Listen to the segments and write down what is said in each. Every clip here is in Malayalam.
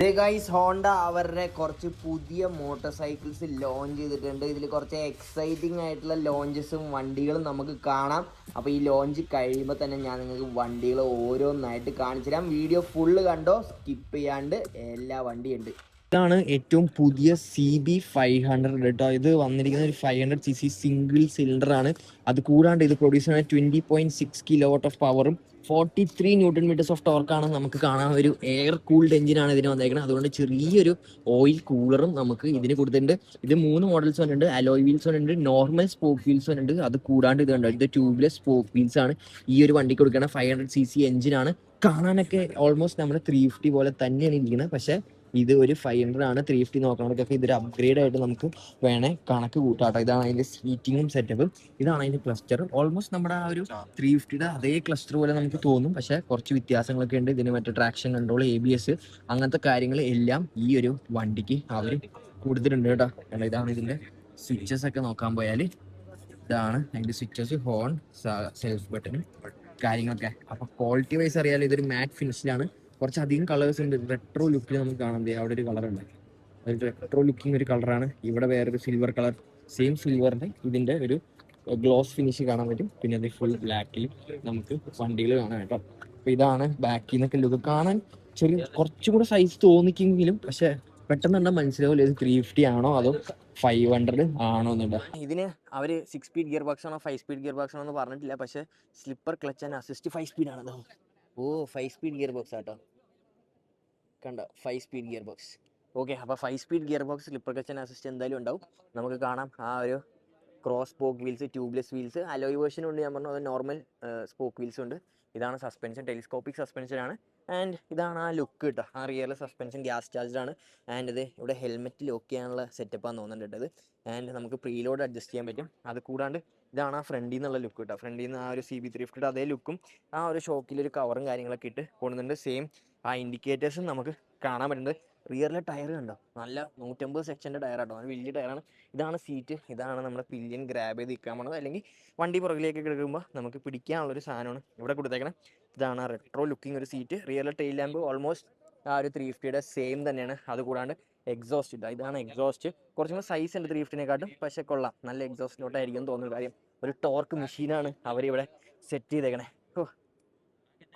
ഗൈസ് ഹോണ്ട അവരുടെ കുറച്ച് പുതിയ മോട്ടോർ സൈക്കിൾസ് ലോഞ്ച് ചെയ്തിട്ടുണ്ട്. ഇതിൽ കുറച്ച് എക്സൈറ്റിംഗ് ആയിട്ടുള്ള ലോഞ്ചസും വണ്ടികളും നമുക്ക് കാണാം. അപ്പോൾ ഈ ലോഞ്ച് കഴിയുമ്പോൾ തന്നെ ഞാൻ നിങ്ങൾക്ക് വണ്ടികൾ ഓരോന്നായിട്ട് കാണിച്ചു തരാം. വീഡിയോ ഫുള്ള് കണ്ടോ, സ്കിപ്പ് ചെയ്യാണ്ട്. എല്ലാ വണ്ടിയുണ്ട്. ഇതാണ് ഏറ്റവും പുതിയ CB500 കേട്ടോ. ഇത് വന്നിരിക്കുന്ന ഒരു 500cc സിംഗിൾ സിലിണ്ടർ ആണ്. അത് കൂടാണ്ട് ഇത് പ്രൊഡ്യൂസ് ചെയ്യുന്ന 20.6 കിലോവാട്ട് ഓഫ് പവറും 43 ന്യൂട്ടൺ മീറ്റേഴ്സ് ഓഫ് ടോർക്കാണ്. നമുക്ക് കാണാൻ ഒരു എയർ കൂൾഡ് എഞ്ചിനാണ് ഇതിന് വന്നേക്കുന്നത്. അതുകൊണ്ട് ചെറിയൊരു ഓയിൽ കൂളറും നമുക്ക് ഇതിന് കൊടുത്തിട്ടുണ്ട്. ഇത് 3 മോഡൽസ് വന്നിട്ടുണ്ട്. അലോയ് വീൽസ് വന്നിട്ടുണ്ട്, നോർമൽ സ്പോക്ക് വീൽസ് വന്നിട്ടുണ്ട്. അത് കൂടാണ്ട് ഇത് കണ്ടോ, ഇത് ട്യൂബ്ലെസ് സ്പോക്ക് വീൽസ് ആണ് ഈ ഒരു വണ്ടിക്ക് കൊടുക്കുന്ന 500cc എഞ്ചിനാണ്. കാണാനൊക്കെ ഓൾമോസ്റ്റ് നമ്മുടെ 350 പോലെ തന്നെയാണ് ഇരിക്കുന്നത്. പക്ഷേ ഇത് ഒരു 500 ആണ്. 350 നോക്കണവർക്കൊക്കെ ഇതൊരു അപ്ഗ്രേഡ് ആയിട്ട് നമുക്ക് വേണേ കണക്ക് കൂട്ടാട്ടോ. ഇതാണ് അതിന്റെ സീറ്റിങ്ങും സെറ്റപ്പും, ഇതാണ് അതിന്റെ ക്ലസ്റ്റർ. ഓൾമോസ്റ്റ് നമ്മുടെ ആ ഒരു 350യുടെ അതേ ക്ലസ്റ്റർ പോലെ നമുക്ക് തോന്നും, പക്ഷെ കുറച്ച് വ്യത്യാസങ്ങളൊക്കെ ഉണ്ട്. ഇതിന് മറ്റേ ട്രാക്ഷൻ കൺട്രോൾ, ABS അങ്ങനത്തെ കാര്യങ്ങൾ എല്ലാം ഈ ഒരു വണ്ടിക്ക് അവർ കൊടുത്തിട്ടുണ്ട് കേട്ടോ. ഇതാണ് ഇതിന്റെ സ്വിച്ചസ് ഒക്കെ നോക്കാൻ പോയാൽ ഇതാണ് അതിന്റെ സ്വിച്ചസ്, ഹോൺ, സെൽഫ് ബട്ടൺ കാര്യങ്ങളൊക്കെ. അപ്പൊ ക്വാളിറ്റി വൈസ് അറിയാലോ, ഇതൊരു മാറ്റ് ഫിനിഷിലാണ്. കുറച്ചധികം കളേഴ്സ് ഉണ്ട്. റെട്രോ ലുക്കിൽ നമുക്ക് കാണാൻ പറ്റും. അവിടെ ഒരു കളർ ഉണ്ട്, ഒരു റെട്രോ ലുക്കിംഗ് ഒരു കളറാണ്. ഇവിടെ വേറൊരു സിൽവർ കളർ, സെയിം സിൽവറിന്റെ ഇതിന്റെ ഒരു ഗ്ലോസ് ഫിനിഷ് കാണാൻ പറ്റും. പിന്നെ അത് ഫുൾ ബ്ലാക്കിൽ നമുക്ക് വണ്ടികൾ കാണാൻ കേട്ടോ. അപ്പൊ ഇതാണ് ബാക്കിൽ നിന്നൊക്കെ ലുക്ക്. കാണാൻ ചെറിയ കുറച്ചും കൂടെ സൈസ് തോന്നിക്കെങ്കിലും പക്ഷെ പെട്ടെന്ന് കണ്ടാൽ മനസ്സിലാവില്ല ഇത് 350 ആണോ അതോ 500 ആണോ എന്നുണ്ട്. ഇതിന് അവർ 6 സ്പീഡ് ഗിയർ ബോക്സ് ആണോ 5 സ്പീഡ് ഗിയർ ബോക്സ് ആണോ എന്ന് പറഞ്ഞിട്ടില്ല. പക്ഷെ slipper clutch and assist 5 speed ആണ്. ഓ 5 സ്പീഡ് ഗിയർ ബോക്സ് ആട്ടോ, കണ്ടോ, 5 സ്പീഡ് ഗിയർ ബോക്സ്. ഓക്കെ, അപ്പോൾ 5 speed gear box, slipper clutch and assist എന്തായാലും ഉണ്ടാവും. നമുക്ക് കാണാം ആ ഒരു cross spoke wheels, tubeless wheels, alloy version ഉണ്ട്. ഞാൻ പറഞ്ഞു അത് നോർമൽ സ്പോക്ക് വീൽസ് ഉണ്ട്. ഇതാണ് സസ്പെൻഷൻ, ടെലിസ്കോപ്പിക് സസ്പെൻഷൻ ആണ്. ആൻഡ് ഇതാണ് ആ ലുക്ക് കേട്ടോ. ആ റിയർ സസ്പെൻഷൻ ഗ്യാസ് ചാർജ്ഡ് ആണ്. ആൻഡ് ഇത് ഇവിടെ ഹെൽമെറ്റ് ലോക്ക് ചെയ്യാനുള്ള സെറ്റപ്പാന്ന് തോന്നുന്നുണ്ട് ഇത്. ആൻഡ് നമുക്ക് പ്രീലോഡ് അഡ്ജസ്റ്റ് ചെയ്യാൻ പറ്റും. അത് കൂടാണ്ട് ഇതാണ് ആ ഫ്രണ്ടിൽ നിന്നുള്ള ലുക്ക് കേട്ടോ. ഫ്രണ്ടിൽ നിന്ന് ആ ഒരു CB350 അതേ ലുക്കും ആ ഒരു ഷോക്കിലൊരു കവറും കാര്യങ്ങളൊക്കെ ഇട്ട് കൊണ്ടുവന്നിട്ടുണ്ട്. സെയിം ആ ഇൻഡിക്കേറ്റേഴ്സും നമുക്ക് കാണാൻ പറ്റുന്നുണ്ട്. റിയറിലെ ടയർ കണ്ടോ, നല്ല 150 സെക്ഷൻ്റെ ടയറാട്ടോ, അത് വലിയ ടയറാണ്. ഇതാണ് സീറ്റ്, ഇതാണ് നമ്മുടെ പില്ലിയൻ ഗ്രാബ് ചെയ്ത് നിൽക്കാൻ പോണത്. അല്ലെങ്കിൽ വണ്ടി പുറകിലേക്ക് എടുക്കുമ്പോൾ നമുക്ക് പിടിക്കാനുള്ളൊരു സാധനമാണ് ഇവിടെ കൊടുത്തേക്കണം. ഇതാണ് റെട്രോ ലുക്കിംഗ് ഒരു സീറ്റ്. റിയറിലെ ടെയിൽ ലാമ്പ് ഓൾമോസ്റ്റ് ആ ഒരു 350യുടെ സെയിം തന്നെയാണ്. അതുകൂടാണ്ട് എക്സോസ്റ്റ് ഇല്ല, ഇതാണ് എക്സോസ്റ്റ്. കുറച്ചും കൂടെ സൈസ് ഉണ്ട് 350നെക്കാട്ടും, പക്ഷേ കൊള്ളാം, നല്ല എക്സോസ്റ്റിലോട്ടായിരിക്കും തോന്നുന്ന കാര്യം. ഒരു ടോർക്ക് മെഷീനാണ് അവരിവിടെ സെറ്റ് ചെയ്തേക്കണേ.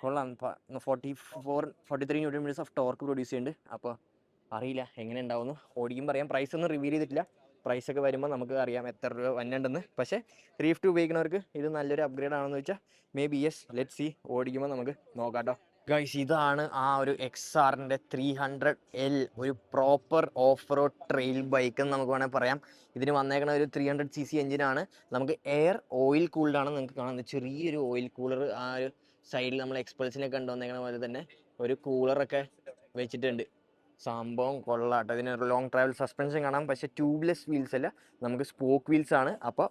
കൊള്ളാം. 43 newton metres of torque produce ചെയ്യുന്നുണ്ട്. അപ്പോൾ അറിയില്ല എങ്ങനെ ഉണ്ടാവുമെന്ന്, ഓടിക്കും പറയാം. പ്രൈസ് ഒന്നും റിവീൽ ചെയ്തിട്ടില്ല. പ്രൈസ് ഒക്കെ വരുമ്പോൾ നമുക്ക് അറിയാം എത്ര രൂപ വന്നിട്ടുണ്ടെന്ന്. പക്ഷേ 350 ഉപയോഗിക്കുന്നവർക്ക് ഇത് നല്ലൊരു അപ്ഗ്രേഡ് ആണെന്ന് വെച്ചാൽ may be yes, let see, ഓടിക്കുമ്പോൾ നമുക്ക് നോക്കാട്ടോ. ഗൈസ്, ഇതാണ് ആ ഒരു XR-ൻ്റെ 300L, ഒരു proper off road trail bike എന്ന് നമുക്ക് വേണമെങ്കിൽ പറയാം. ഇതിന് വന്നേക്കുന്ന ഒരു 300cc എഞ്ചിനാണ്. നമുക്ക് എയർ ഓയിൽ കൂൾഡാണ്. നിങ്ങൾക്ക് കാണുന്നത് ചെറിയൊരു ഓയിൽ കൂളർ ആ ഒരു സൈഡിൽ നമ്മൾ എക്സ്പൾസിനൊക്കെ കണ്ടുവന്നേക്കണ പോലെ തന്നെ ഒരു കൂളറൊക്കെ വെച്ചിട്ടുണ്ട്. സംഭവം കൊള്ളാട്ടോ. ഇതിന് ലോങ് ട്രാവൽ സസ്പെൻഷൻ കാണാം. പക്ഷേ ട്യൂബ്ലെസ് വീൽസ് അല്ല, നമുക്ക് സ്പോക്ക് വീൽസ് ആണ്. അപ്പോൾ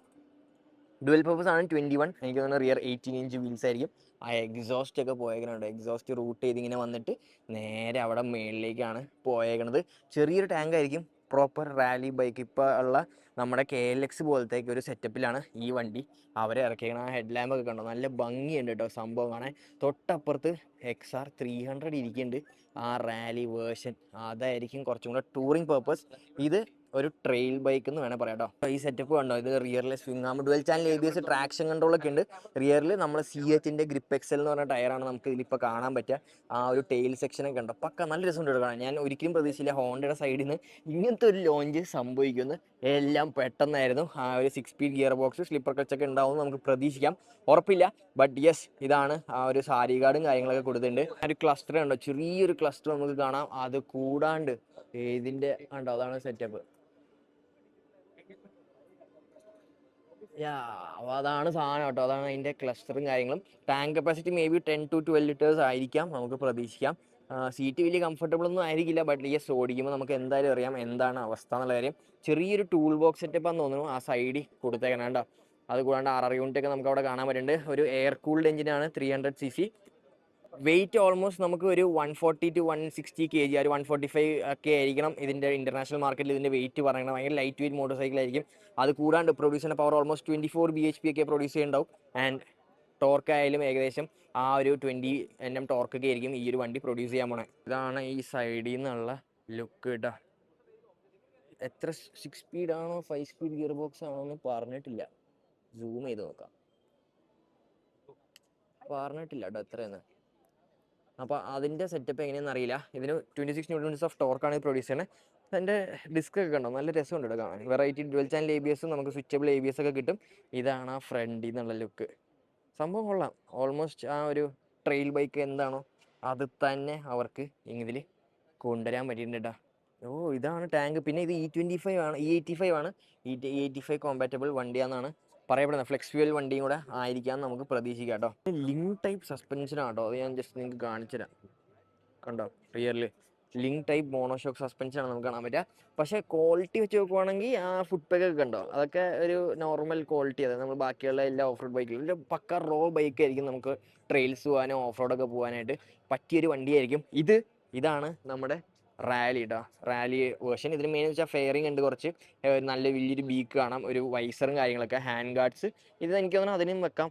ഡുവൽ പർപ്പസ് ആണ്. 21, എനിക്ക് തോന്നുന്നു റിയർ 18 ഇഞ്ച് വീൽസ് ആയിരിക്കും. ആ എക്സോസ്റ്റ് ഒക്കെ പോയേക്കണുണ്ട്. എക്സോസ്റ്റ് റൂട്ട് ചെയ്ത് ഇങ്ങനെ വന്നിട്ട് നേരെ അവിടെ മേളിലേക്കാണ് പോയേക്കണത്. ചെറിയൊരു ടാങ്ക് ആയിരിക്കും. Proper rally bike. ഇപ്പോൾ ഉള്ള നമ്മുടെ KLX പോലത്തേക്ക് ഒരു സെറ്റപ്പിലാണ് ഈ വണ്ടി അവരെ ഇറക്കിയേക്കണം. ആ ഹെഡ് ലാമ്പ് ഒക്കെ കണ്ടോ, നല്ല ഭംഗിയുണ്ട് കേട്ടോ സംഭവം കാണാൻ. തൊട്ടപ്പുറത്ത് XR 300 ഇരിക്കുന്നുണ്ട്, ആ റാലി വേർഷൻ. അതായിരിക്കും കുറച്ചും കൂടെ ടൂറിങ് പർപ്പസ്. ഇത് ഒരു ട്രെയിൽ ബൈക്ക് എന്ന് വേണേൽ പറയാം കേട്ടോ. ഈ സെറ്റപ്പ് കണ്ടോ, ഇത് റിയറിൽ സ്വിംഗ് ആകുമ്പോൾ ഡുവൽ ചാനൽ ABS, ട്രാക്ഷൻ കൺട്രോളൊക്കെ ഉണ്ട്. റിയറിൽ നമ്മൾ CHൻ്റെ ഗ്രിപ്പ് XL എന്ന് പറഞ്ഞ ടയറാണ് നമുക്ക് ഇതിലിപ്പോൾ കാണാൻ പറ്റുക. ആ ഒരു ടെയിൽ സെക്ഷനൊക്കെ ഉണ്ടോ, പക്ക നല്ല രസമുണ്ട് കാണാൻ. ഞാൻ ഒരിക്കലും പ്രതീക്ഷിച്ചില്ല ഹോണ്ടയുടെ സൈഡിൽ നിന്ന് ഇങ്ങനത്തെ ഒരു ലോഞ്ച് സംഭവിക്കുമെന്ന്. എല്ലാം പെട്ടെന്നായിരുന്നു. ആ ഒരു 6 സ്പീഡ് ഗിയർ ബോക്സ്, സ്ലിപ്പർ ക്ലച്ചൊക്കെ ഉണ്ടാവും നമുക്ക് പ്രതീക്ഷിക്കാം, ഉറപ്പില്ല. ബട്ട് യെസ്, ഇതാണ് ആ ഒരു സാരി കാർഡും കാര്യങ്ങളൊക്കെ കൊടുത്തിട്ടുണ്ട്. ആ ഒരു ക്ലസ്റ്റർ ഉണ്ടോ, ചെറിയൊരു ക്ലസ്റ്റർ നമുക്ക് കാണാം. അത് കൂടാണ്ട് ഇതിൻ്റെ ഉണ്ടോ, അതാണ് സെറ്റപ്പ്. അതാണ് സാധനം കേട്ടോ. അതാണ് അതിൻ്റെ ക്ലസ്റ്ററും കാര്യങ്ങളും. Tank capacity may be 10 to 12 litres ആയിരിക്കാം, നമുക്ക് പ്രതീക്ഷിക്കാം. സീറ്റ് വലിയ കംഫർട്ടബിൾ ഒന്നും ആയിരിക്കില്ല. ബട്ട് യെസ്, ഓടിക്കുമ്പോൾ നമുക്ക് എന്തായാലും അറിയാം എന്താണ് അവസ്ഥ എന്നുള്ള കാര്യം. ചെറിയൊരു ടൂൾ ബോക്സ് സെറ്റപ്പാന്ന് തോന്നുന്നു ആ സൈഡിൽ കൊടുത്തേക്കണം കേട്ടോ. അതുകൂടാണ്ട് RR യൂണിറ്റ് ഒക്കെ നമുക്ക് അവിടെ കാണാൻ പറ്റുന്നുണ്ട്. ഒരു എയർ കൂൾഡ് എഞ്ചിനാണ്, 300cc. വെയിറ്റ് ഓൾമോസ്റ്റ് നമുക്ക് ഒരു 140 to 160 kg, ഒരു 145 ഒക്കെ ആയിരിക്കണം ഇതിൻ്റെ ഇൻ്റർനാഷണൽ മാർക്കറ്റിൽ ഇതിൻ്റെ വെയിറ്റ് പറയുന്നത്. ഭയങ്കര ലൈറ്റ് വെയിറ്റ് മോട്ടോർ സൈക്കിൾ ആയിരിക്കും. അത് കൂടാണ്ട് പ്രൊഡ്യൂസ് ചെയ്യുന്ന പവർ ഓൾമോസ്റ്റ് 24 bhp ഒക്കെ പ്രൊഡ്യൂസ് ചെയ്യുന്നുണ്ടാവും. ആൻഡ് ടോർക്ക് ആയാലും ഏകദേശം ആ ഒരു 20 Nm ടോർക്കൊക്കെ ആയിരിക്കും ഈ ഒരു വണ്ടി പ്രൊഡ്യൂസ് ചെയ്യാൻ പോണേ. ഇതാണ് ഈ സൈഡിൽ നിന്നുള്ള ലുക്ക് കേട്ടോ. എത്ര 6 സ്പീഡാണോ 5 സ്പീഡ് ഗിയർ ബോക്സ് ആണോ എന്ന് പറഞ്ഞിട്ടില്ല. സൂം ചെയ്ത് നോക്കാം. പറഞ്ഞിട്ടില്ല കേട്ടോ എത്രയെന്ന്. അപ്പോൾ അതിൻ്റെ സെറ്റപ്പ് എങ്ങനെയാണെന്ന് അറിയില്ല. ഇതിന് 26 Nm ഓഫ് ടോർക്കാണ് പ്രൊഡ്യൂസ് ചെയ്യുന്നത്. അതിൻ്റെ ഡിസ്ക് ഒക്കെ കണ്ടോ, നല്ല രസമുണ്ട് കേട്ടോ കാണാൻ. വെറൈറ്റി ഡുവൽ ചാനൽ ABS, നമുക്ക് സ്വിച്ചബിൾ ABS ഒക്കെ കിട്ടും. ഇതാണ് ആ ഫ്രണ്ടിൽ നിന്നുള്ള ലുക്ക്. സംഭവം കൊള്ളാം. ഓൾമോസ്റ്റ് ആ ഒരു ട്രെയിൽ ബൈക്ക് എന്താണോ അത് തന്നെ അവർക്ക് ഇതിൽ കൊണ്ടുവരാൻ പറ്റിയിട്ടുണ്ട് കേട്ടോ. ഓ, ഇതാണ് ടാങ്ക്. പിന്നെ ഇത് E25 ആണ്, E85 ആണ്. E85 കോമ്പാറ്റബിൾ വണ്ടിയാണെന്നാണ് പറയപ്പെടുന്നത്. ഫ്ലെക്സ് ഫ്യൂൽ വണ്ടിയും കൂടെ ആയിരിക്കാം നമുക്ക് പ്രതീക്ഷിക്കാം കേട്ടോ. ലിങ്ക് ടൈപ്പ് സസ്പെൻഷനാണ് കേട്ടോ. അത് ഞാൻ ജസ്റ്റ് നിങ്ങൾക്ക് കാണിച്ചു തരാം. കണ്ടോ, റിയറിൽ ലിങ്ക് ടൈപ്പ് മോണോഷോക്ക് സസ്പെൻഷനാണ് നമുക്ക് കാണാൻ പറ്റുക. പക്ഷേ ക്വാളിറ്റി വെച്ച് നോക്കുവാണെങ്കിൽ ആ ഫുഡ് പാക്ക് ഒക്കെ കണ്ടോ, അതൊക്കെ ഒരു നോർമൽ ക്വാളിറ്റി. അതായത് നമ്മൾ ബാക്കിയുള്ള എല്ലാ ഓഫ് റോഡ് ബൈക്കിലും ഒരു പക്ക റോ ബൈക്ക് ആയിരിക്കും. നമുക്ക് ട്രെയിൽസ് പോകാനോ ഓഫ് റോഡൊക്കെ പോകാനായിട്ട് പറ്റിയൊരു വണ്ടിയായിരിക്കും ഇത്. ഇതാണ് നമ്മുടെ റാലി കേട്ടോ, റാലി വേർഷൻ. ഇതിന് മെയിൻ വെച്ചാൽ ഫെയറിംഗ് ഉണ്ട്, കുറച്ച് നല്ല വലിയൊരു ബീക്ക് കാണാം, ഒരു വൈസറും കാര്യങ്ങളൊക്കെ, ഹാൻഡ് ഗാർഡ്സ്. ഇത് എനിക്ക് തോന്നുന്നു അതിനും വെക്കാം,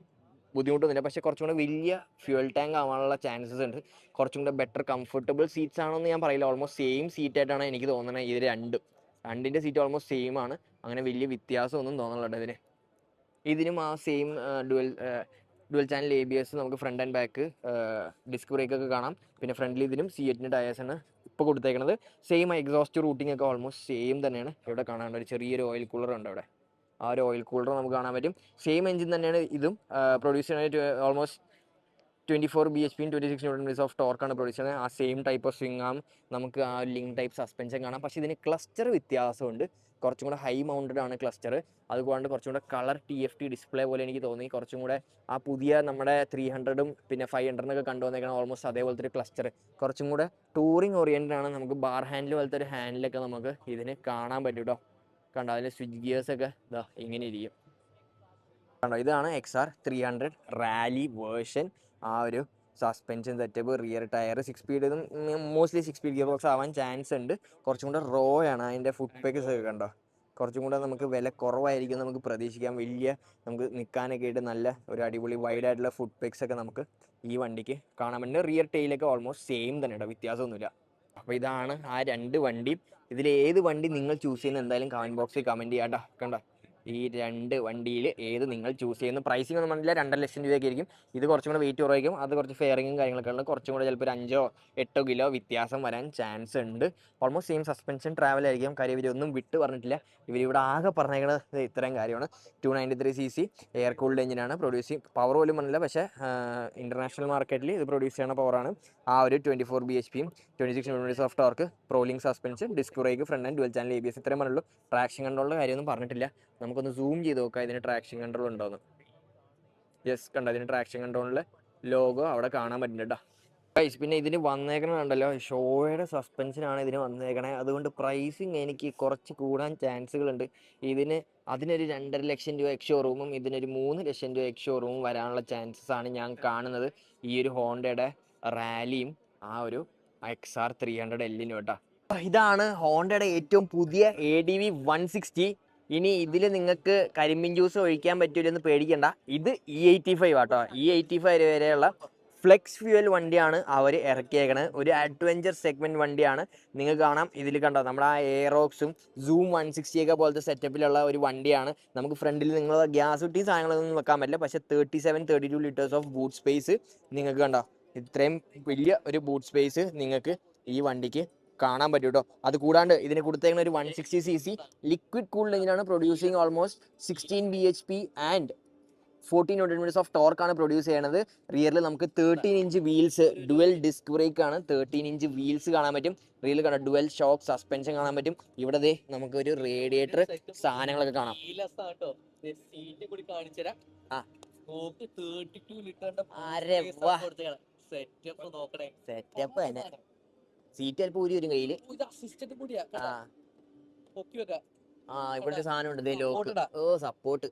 ബുദ്ധിമുട്ടൊന്നുമില്ല. പക്ഷേ കുറച്ചും കൂടെ വലിയ ഫ്യൂൽ ടാങ്ക് ആവാനുള്ള ചാൻസസ് ഉണ്ട്. കുറച്ചും കൂടെ ബെറ്റർ കംഫർട്ടബിൾ സീറ്റ്സ് ആണെന്ന് ഞാൻ പറയില്ല. ഓൾമോസ്റ്റ് സെയിം സീറ്റ് ആയിട്ടാണ് എനിക്ക് തോന്നുന്നത്. ഇത് രണ്ടിൻ്റെ സീറ്റ് ഓൾമോസ്റ്റ് സെയിം ആണ്. അങ്ങനെ വലിയ വ്യത്യാസമൊന്നും തോന്നുന്നില്ല ഇതിനും ആ സെയിം ഡുവൽ ചാനൽ ABS, നമുക്ക് front and back disc brake ഒക്കെ കാണാം. പിന്നെ ഫ്രണ്ടിൽ ഇതിനും C8 ടയേഴ്സാണ് ഇപ്പോൾ കൊടുത്തേക്കുന്നത്. സെയിം എക്സോസ്റ്റ് റൂട്ടിംഗ് ഒക്കെ ഓൾമോസ്റ്റ് സെയിം തന്നെയാണ്. ഇവിടെ കാണാൻ ഒരു ചെറിയൊരു ഓയിൽ കൂളർ ഉണ്ട് അവിടെ. ആ ഒരു ഓയിൽ കൂളർ നമുക്ക് കാണാൻ പറ്റും. സെയിം എഞ്ചിൻ തന്നെയാണ് ഇതും പ്രൊഡ്യൂസ് ചെയ്യുന്നത്. ഓൾമോസ്റ്റ് 24 bhp 26 Nm ഓഫ് ടോർക്കാണ് പ്രൊഡ്യൂസ് ചെയ്യുന്നത്. ആ same type of swing arm നമുക്ക് ആ ലിങ്ക് ടൈപ്പ് സസ്പെൻഷൻ കാണാം. പക്ഷേ ഇതിന് ക്ലസ്റ്റർ വ്യത്യാസമുണ്ട്. കുറച്ചും കൂടെ ഹൈ മൗണ്ടഡ് ആണ് ക്ലസ്റ്റർ. അതുകൊണ്ട് കുറച്ചും കൂടെ കളർ TFT ഡിസ്പ്ലേ പോലെ എനിക്ക് തോന്നി. കുറച്ചും കൂടെ ആ പുതിയ നമ്മുടെ 300ഉം പിന്നെ 500 കണ്ടുവന്നേക്കണം ഓൾമോസ്റ്റ് അതേപോലത്തെ ഒരു ക്ലസ്റ്റർ. കുറച്ചും കൂടെ ടൂറിങ് ഓറിയൻറ്റഡ് ആണ്. നമുക്ക് ബാർ ഹാൻഡിൽ പോലത്തെ ഒരു ഹാൻഡിലൊക്കെ നമുക്ക് ഇതിന് കാണാൻ പറ്റും കേട്ടോ. കണ്ടോ, അതിൻ്റെ സ്വിച്ച് ഗിയേഴ്സൊക്കെ ഇതാ ഇങ്ങനെ ഇരിക്കും. കണ്ടോ, ഇതാണ് XR 300 റാലി വേർഷൻ. ആ ഒരു suspension setup, rear tyre 6 speed, mostly 6 speed gear box ആവാൻ ചാൻസ് ഉണ്ട്. കുറച്ചും കൂടെ റോ ആണ് അതിൻ്റെ ഫുഡ് പാക്കേഴ്സ് ഒക്കെ കണ്ടോ. കുറച്ചും കൂടെ നമുക്ക് വില കുറവായിരിക്കും നമുക്ക് പ്രതീക്ഷിക്കാം. നമുക്ക് നിൽക്കാനൊക്കെ ആയിട്ട് നല്ല ഒരു അടിപൊളി വൈഡ് ആയിട്ടുള്ള ഫുഡ് പാക്സ് ഒക്കെ നമുക്ക് ഈ വണ്ടിക്ക് കാണാൻ പറ്റുന്നുണ്ട്. റിയർ ടെയിലൊക്കെ ഓൾമോസ്റ്റ് സെയിം തന്നെ കേട്ടോ, വ്യത്യാസമൊന്നുമില്ല. അപ്പോൾ ഇതാണ് ആ രണ്ട് വണ്ടിയും. ഇതിൽ ഏത് വണ്ടി നിങ്ങൾ ചൂസ് ചെയ്യുന്നത് എന്തായാലും കമൻറ്റ് ബോക്സിൽ കമൻറ്റ് ചെയ്യാം കേട്ടോ. കണ്ടോ, ഈ രണ്ട് വണ്ടിയിൽ ഏത് നിങ്ങൾ ചൂസ് ചെയ്യുന്നു. പ്രൈസിങ് ഒന്നും പറഞ്ഞില്ല, 2.5 ലക്ഷം രൂപയൊക്കെ ആയിരിക്കും. ഇത് കുറച്ചും കൂടെ വെയിറ്റ് കുറവായിരിക്കും. അത് കുറച്ച് ഫെയറിങ്ങും കാര്യങ്ങളൊക്കെ ഉണ്ട്. കുറച്ചും കൂടെ ചിലപ്പോൾ ഒരു 5-8 കിലോ വ്യത്യാസം വരാൻ ചാൻസ് ഉണ്ട്. ഓൾമോസ്റ്റ് സെയിം സസ്പെൻഷൻ ട്രാവൽ ആയിരിക്കും. കാര്യം ഇവരൊന്നും വിട്ട് പറഞ്ഞിട്ടില്ല. ഇവരിവിടെ ആകെ പറഞ്ഞേക്കുന്നത് ഇത്രയും കാര്യമാണ്. 293cc എയർ കൂൾഡ് എഞ്ചിനാണ് പ്രൊഡ്യൂസ് പവർ പോലും പറഞ്ഞില്ല. പക്ഷേ ഇൻ്റർനാഷണൽ മാർക്കറ്റിൽ ഇത് പ്രൊഡ്യൂസ് ചെയ്യുന്ന പവറാണ്. ആ ഒരു 24 bhp 26 Nm ഓഫ് ടോർക്ക്, prolink suspension, disc brake, front and dual channel ABS, ഇത്രയും പറഞ്ഞുള്ളൂ. ട്രാക്ഷൻ കൺട്രോളിൻ്റെ കാര്യമൊന്നും പറഞ്ഞിട്ടില്ല. നമുക്കൊന്ന് സൂം ചെയ്ത് നോക്കാം ഇതിന് ട്രാക്ഷൻ കൺട്രോൾ ഉണ്ടോയെന്ന്. യെസ്, കണ്ടോ, ഇതിന് ട്രാക്ഷൻ കൺട്രോളിലെ ലോഗോ അവിടെ കാണാൻ പറ്റുന്നുണ്ട് ഗൈസ്. പിന്നെ ഇതിന് വന്നേക്കണത് കണ്ടല്ലോ, ഷോയുടെ സസ്പെൻഷനാണ് ഇതിന് വന്നേക്കണേ. അതുകൊണ്ട് പ്രൈസിങ് എനിക്ക് കുറച്ച് കൂടാൻ ചാൻസുകളുണ്ട്. അതിനൊരു 2.5 ലക്ഷം രൂപ എക്സ് ഷോറൂമും ഇതിനൊരു 3 ലക്ഷം രൂപ എക്സ് ഷോറൂമും വരാനുള്ള ചാൻസസ് ആണ് ഞാൻ കാണുന്നത് ഈ ഒരു ഹോണ്ടയുടെ റാലിയും ആ ഒരു XR 300L കേട്ടോ. ഇതാണ് ഹോണ്ടയുടെ ഏറ്റവും പുതിയ ADV 160. ഇനി ഇതിൽ നിങ്ങൾക്ക് കരിമ്പിൻ ജ്യൂസ് ഒഴിക്കാൻ പറ്റൂലെന്ന് പേടിക്കണ്ട. ഇത് E85 ആട്ടോ. E85 വരെയുള്ള ഫ്ലെക്സ് ഫ്യൂവൽ വണ്ടിയാണ് അവർ ഇറക്കിയേക്കണത്. ഒരു അഡ്വഞ്ചർ സെഗ്മെൻറ്റ് വണ്ടിയാണ്. നിങ്ങൾക്ക് കാണാം ഇതിൽ കണ്ടോ, നമ്മുടെ ആ എയറോക്സും സൂം 160 ഒക്കെ പോലത്തെ സെറ്റപ്പിലുള്ള ഒരു വണ്ടിയാണ്. നമുക്ക് ഫ്രണ്ടിൽ നിങ്ങൾ ഗ്യാസ് കുട്ടിയും സാധനങ്ങളൊന്നും വെക്കാൻ പറ്റില്ല. പക്ഷേ 37-32 ലിറ്റേഴ്സ് ഓഫ് ബൂട്ട് സ്പേസ് നിങ്ങൾക്ക് കണ്ടോ. ഇത്രയും വലിയ ഒരു ബൂട്ട് സ്പേസ് നിങ്ങൾക്ക് ഈ വണ്ടിക്ക് കാണാൻ പറ്റും കേട്ടോ. അത് കൂടാണ്ട് ഇതിന് കൊടുത്തേക്കുന്ന ഒരു 160cc ലിക്വിഡ് കൂൾഡ് എഞ്ചിനാണ് producing almost 16 bhp and 14 Nm of ടോർക്കാണ് പ്രൊഡ്യൂസ് ചെയ്യണത്. റിയറിൽ നമുക്ക് 13 inch wheels, dual disc brake ആണ്. 13 ഇഞ്ച് വീൽസ് കാണാൻ പറ്റും. റിയറിൽ കാണാം, ഡുവൽ ഷോക്ക് സസ്പെൻഷൻ കാണാൻ പറ്റും. ഇവിടെ നമുക്ക് ഒരു റേഡിയേറ്റർ സാധനങ്ങളൊക്കെ കാണാം. സെറ്റപ്പ് തന്നെ. സീറ്റ് ചിലപ്പോൾ ഊരി വരും കയ്യില്. ഇവിടുത്തെ സാധനം ഉണ്ട് സപ്പോർട്ട്.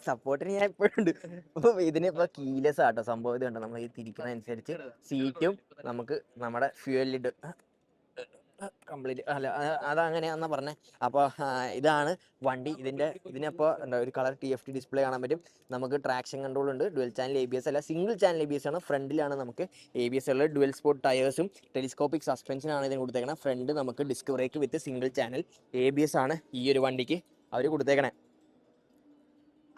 സപ്പോർട്ടിന് ഞാൻ എപ്പോഴും ഉണ്ട്. അപ്പൊ ഇതിനിപ്പോ കീലെസ് ആട്ടോ സംഭവം. ഇത് കണ്ടോ, നമ്മൾ ഈ തിരിക്കുന്ന അനുസരിച്ച് സീറ്റും നമുക്ക് നമ്മുടെ ഫ്യൂവലിട്ട് കംപ്ലീറ്റ് അല്ല അതങ്ങനെയാണെന്നാ പറഞ്ഞത്. അപ്പോൾ ഇതാണ് വണ്ടി. ഇതിനപ്പോൾ എന്താ ഒരു കളർ TFT ഡിസ്പ്ലേ കാണാൻ പറ്റും. നമുക്ക് ട്രാക്ഷൻ കൺട്രോൾ ഉണ്ട്. ഡുവൽ ചാനൽ ABS അല്ല, സിംഗിൾ ചാനൽ ABS ആണ്. ഫ്രണ്ടിലാണ് നമുക്ക് ABS ഉള്ളത്. ഡുവൽ സ്പോട്ട് ടയേഴ്സും ടെലിസ്കോപ്പിക് സസ്പെൻഷനാണ് ഇതിന് കൊടുത്തേക്കണം. ഫ്രണ്ട് നമുക്ക് ഡിസ്ക് ബ്രേക്ക് വിത്ത് സിംഗിൾ ചാനൽ ABS ആണ് ഈ ഒരു വണ്ടിക്ക് അവർ കൊടുത്തേക്കണേ.